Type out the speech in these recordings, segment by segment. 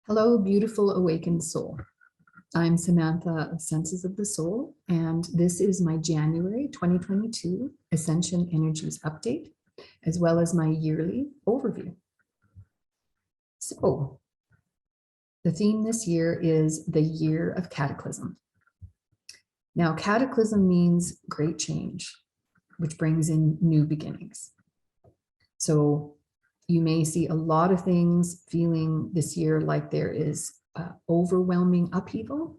Hello, beautiful awakened soul. I'm Samantha of Senses of the Soul, and this is my January 2022 Ascension Energies update, as well as my yearly overview. So, the theme this year is the year of cataclysm. Now, cataclysm means great change, which brings in new beginnings. So, you may see a lot of things feeling this year like there is overwhelming upheaval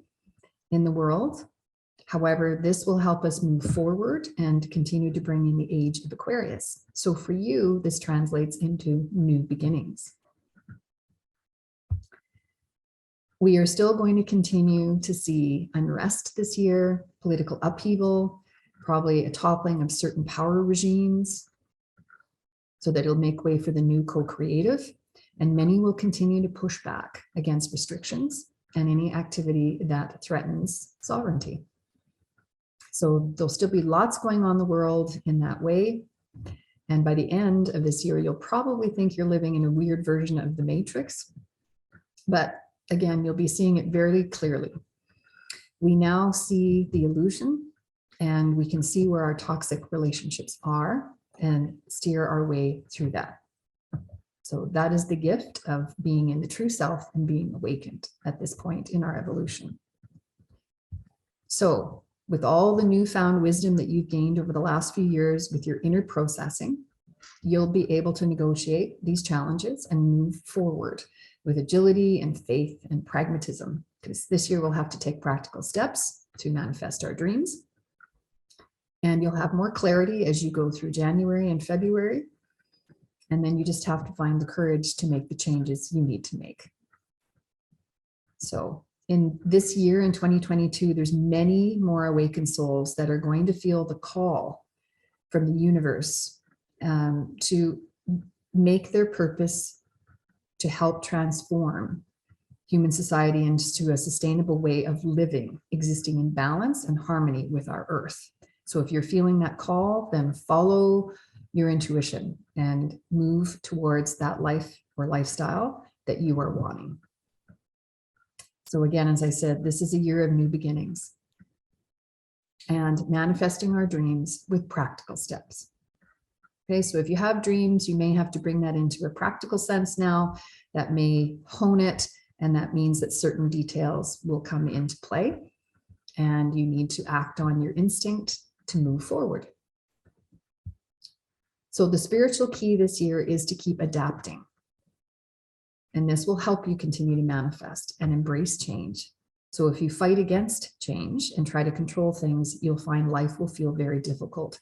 in the world. However, this will help us move forward and continue to bring in the age of Aquarius. So for you, this translates into new beginnings. We are still going to continue to see unrest this year, political upheaval, probably a toppling of certain power regimes, so that it'll make way for the new co-creative, and many will continue to push back against restrictions and any activity that threatens sovereignty. So there'll still be lots going on in the world in that way. And by the end of this year, you'll probably think you're living in a weird version of the Matrix. But again, you'll be seeing it very clearly. We now see the illusion, and we can see where our toxic relationships are and steer our way through that. So that is the gift of being in the true self and being awakened at this point in our evolution. So with all the newfound wisdom that you've gained over the last few years with your inner processing, you'll be able to negotiate these challenges and move forward with agility and faith and pragmatism, because this year we'll have to take practical steps to manifest our dreams. And you'll have more clarity as you go through January and February. And then you just have to find the courage to make the changes you need to make. So in this year, in 2022, there's many more awakened souls that are going to feel the call from the universe to make their purpose to help transform human society into a sustainable way of living, existing in balance and harmony with our earth. So if you're feeling that call, then follow your intuition and move towards that life or lifestyle that you are wanting. So again, as I said, this is a year of new beginnings and manifesting our dreams with practical steps. Okay, so if you have dreams, you may have to bring that into a practical sense now. That may hone it, and that means that certain details will come into play, and you need to act on your instinct to move forward. So the spiritual key this year is to keep adapting. And this will help you continue to manifest and embrace change. So if you fight against change and try to control things, you'll find life will feel very difficult.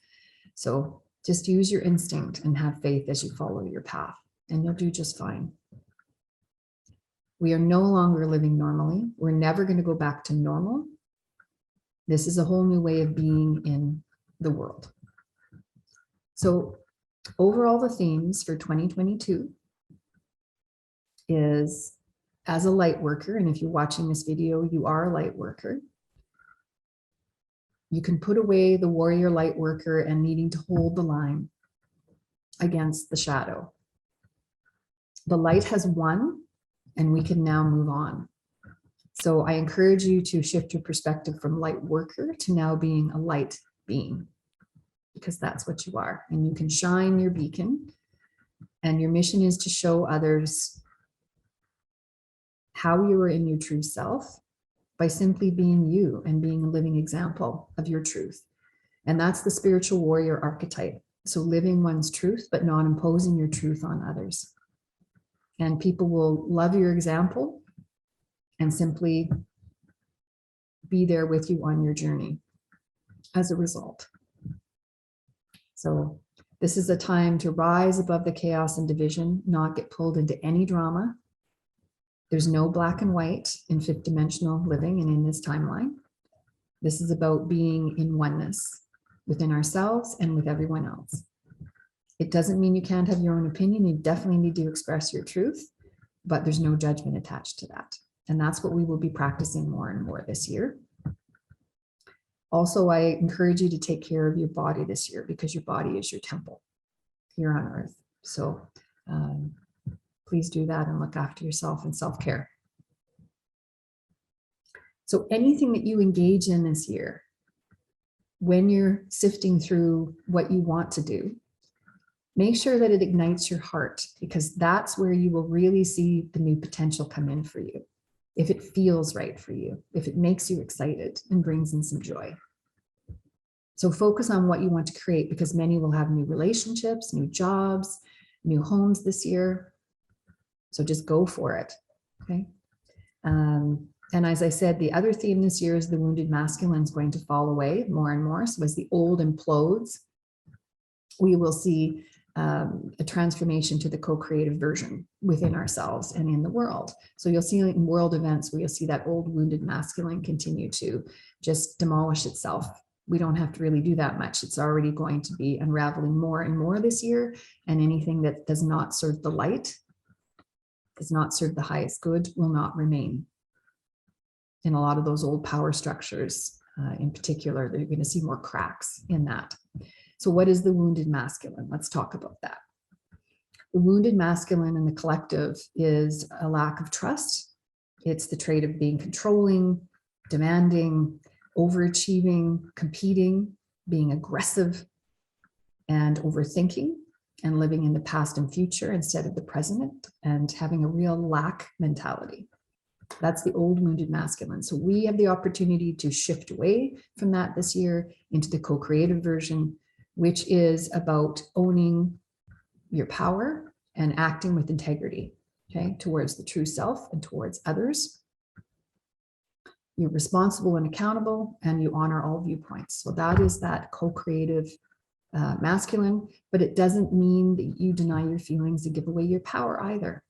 So just use your instinct and have faith as you follow your path, and you'll do just fine. We are no longer living normally. We're never going to go back to normal. This is a whole new way of being in the world. So overall, the themes for 2022 is, as a light worker, and if you're watching this video, you are a light worker, you can put away the warrior light worker and needing to hold the line against the shadow. The light has won, and we can now move on. So I encourage you to shift your perspective from light worker to now being a light being, because that's what you are. And you can shine your beacon, and your mission is to show others how you are in your true self by simply being you and being a living example of your truth. And that's the spiritual warrior archetype. So living one's truth, but not imposing your truth on others. And people will love your example and simply be there with you on your journey as a result. So this is a time to rise above the chaos and division, not get pulled into any drama. There's no black and white in fifth dimensional living and in this timeline. This is about being in oneness within ourselves and with everyone else. It doesn't mean you can't have your own opinion. You definitely need to express your truth, but there's no judgment attached to that. And that's what we will be practicing more and more this year. Also, I encourage you to take care of your body this year, because your body is your temple here on earth. So please do that and look after yourself and self-care. So anything that you engage in this year, when you're sifting through what you want to do, make sure that it ignites your heart, because that's where you will really see the new potential come in for you. If it feels right for you, if it makes you excited and brings in some joy. So focus on what you want to create, because many will have new relationships, new jobs, new homes this year. So just go for it, okay? And as I said, the other theme this year is the wounded masculine is going to fall away more and more. So as the old implodes, we will see a transformation to the co-creative version within ourselves and in the world. So you'll see in world events where you'll see that old wounded masculine continue to just demolish itself. We don't have to really do that much. It's already going to be unraveling more and more this year. And anything that does not serve the light, does not serve the highest good, will not remain. In a lot of those old power structures, in particular, you're going to see more cracks in that. So what is the wounded masculine? Let's talk about that. The wounded masculine in the collective is a lack of trust. It's the trait of being controlling, demanding, overachieving, competing, being aggressive, and overthinking, and living in the past and future instead of the present, and having a real lack mentality. That's the old wounded masculine. So we have the opportunity to shift away from that this year into the co-creative version, which is about owning your power and acting with integrity, okay, towards the true self and towards others. You're responsible and accountable, and you honor all viewpoints. So that is that co-creative masculine, but it doesn't mean that you deny your feelings and give away your power either.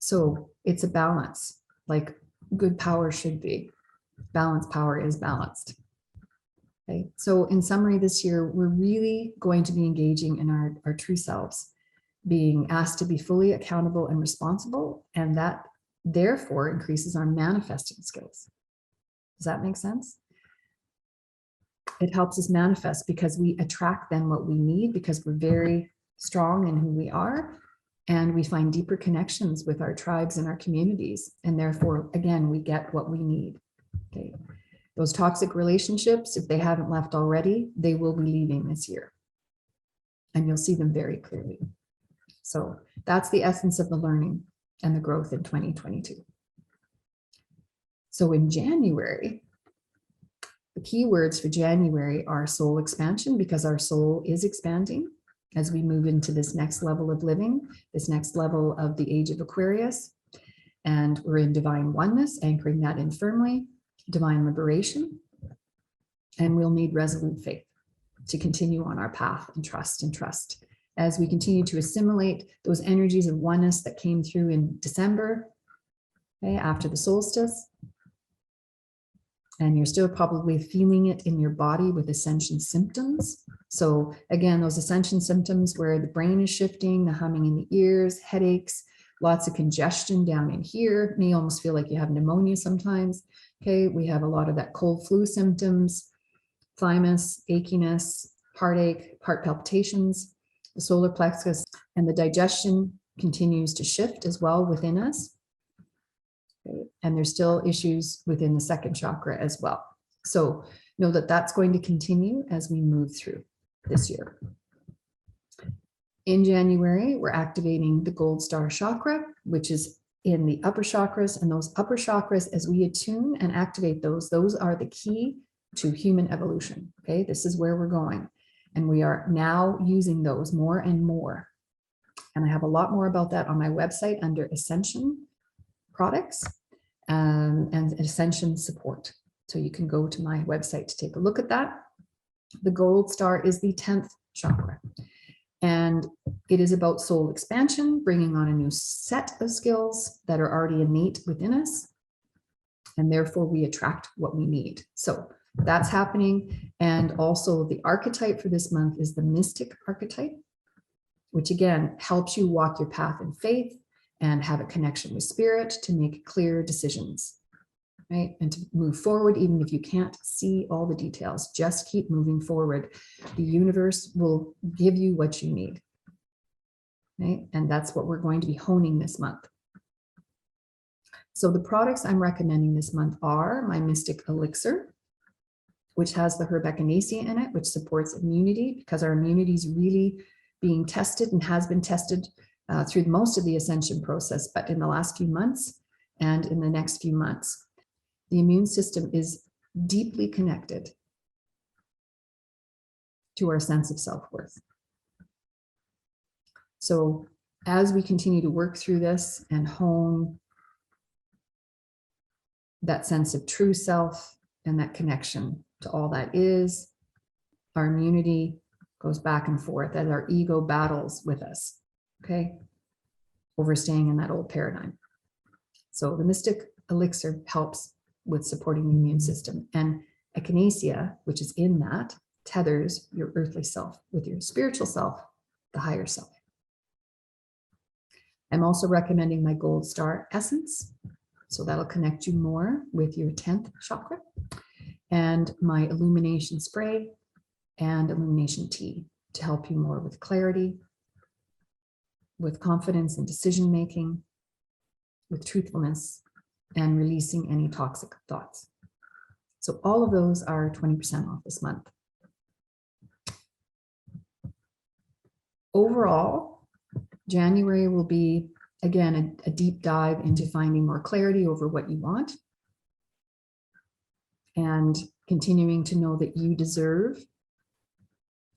So it's a balance, like good power should be. Balanced power is balanced. Okay. So in summary, this year, we're really going to be engaging in our true selves, being asked to be fully accountable and responsible, and that therefore increases our manifesting skills. Does that make sense? It helps us manifest because we attract then what we need, because we're very strong in who we are, and we find deeper connections with our tribes and our communities. And therefore, again, we get what we need. Okay. Those toxic relationships, if they haven't left already, they will be leaving this year. And you'll see them very clearly. So that's the essence of the learning and the growth in 2022. So in January, the key words for January are soul expansion, because our soul is expanding as we move into this next level of living, this next level of the age of Aquarius. And we're in divine oneness, anchoring that in firmly, divine liberation. And we'll need resolute faith to continue on our path, and trust as we continue to assimilate those energies of oneness that came through in December, okay, after the solstice. And you're still probably feeling it in your body with ascension symptoms. So again, those ascension symptoms where the brain is shifting, the humming in the ears, headaches, lots of congestion down in here, may almost feel like you have pneumonia sometimes. Okay, we have a lot of that cold flu symptoms, thymus, achiness, heartache, heart palpitations, the solar plexus, and the digestion continues to shift as well within us. Okay. And there's still issues within the second chakra as well. So know that that's going to continue as we move through this year. In January, we're activating the gold star chakra, which is in the upper chakras, and those upper chakras, as we attune and activate those are the key to human evolution. Okay, this is where we're going. And we are now using those more and more. And I have a lot more about that on my website under Ascension products and Ascension support. So you can go to my website to take a look at that. The gold star is the 10th chakra. And it is about soul expansion, bringing on a new set of skills that are already innate within us. And therefore we attract what we need. So that's happening. And also the archetype for this month is the mystic archetype, which again helps you walk your path in faith and have a connection with spirit to make clear decisions, right? And to move forward, even if you can't see all the details, just keep moving forward. The universe will give you what you need, right? And that's what we're going to be honing this month. So the products I'm recommending this month are my Mystic Elixir, which has the herb echinacea in it, which supports immunity, because our immunity is really being tested and has been tested through most of the ascension process, but in the last few months and in the next few months. The immune system is deeply connected to our sense of self-worth. So as we continue to work through this and hone that sense of true self and that connection to all that is, our immunity goes back and forth as our ego battles with us, okay, over staying in that old paradigm. So the Mystic Elixir helps with supporting the immune system, and echinacea, which is in that, tethers your earthly self with your spiritual self, the higher self. I'm also recommending my Gold Star Essence, so that'll connect you more with your 10th chakra, and my Illumination Spray and Illumination Tea to help you more with clarity, with confidence and decision making, with truthfulness, and releasing any toxic thoughts. So all of those are 20% off this month. Overall, January will be, again, a deep dive into finding more clarity over what you want and continuing to know that you deserve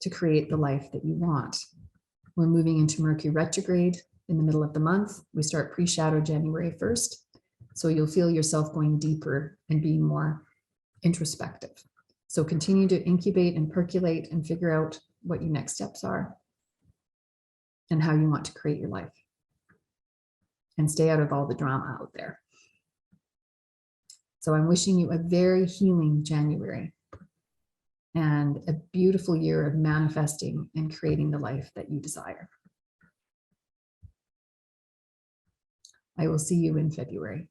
to create the life that you want. We're moving into Mercury retrograde in the middle of the month. We start pre-shadow January 1st. So you'll feel yourself going deeper and being more introspective. So continue to incubate and percolate and figure out what your next steps are and how you want to create your life. And stay out of all the drama out there. So I'm wishing you a very healing January and a beautiful year of manifesting and creating the life that you desire. I will see you in February.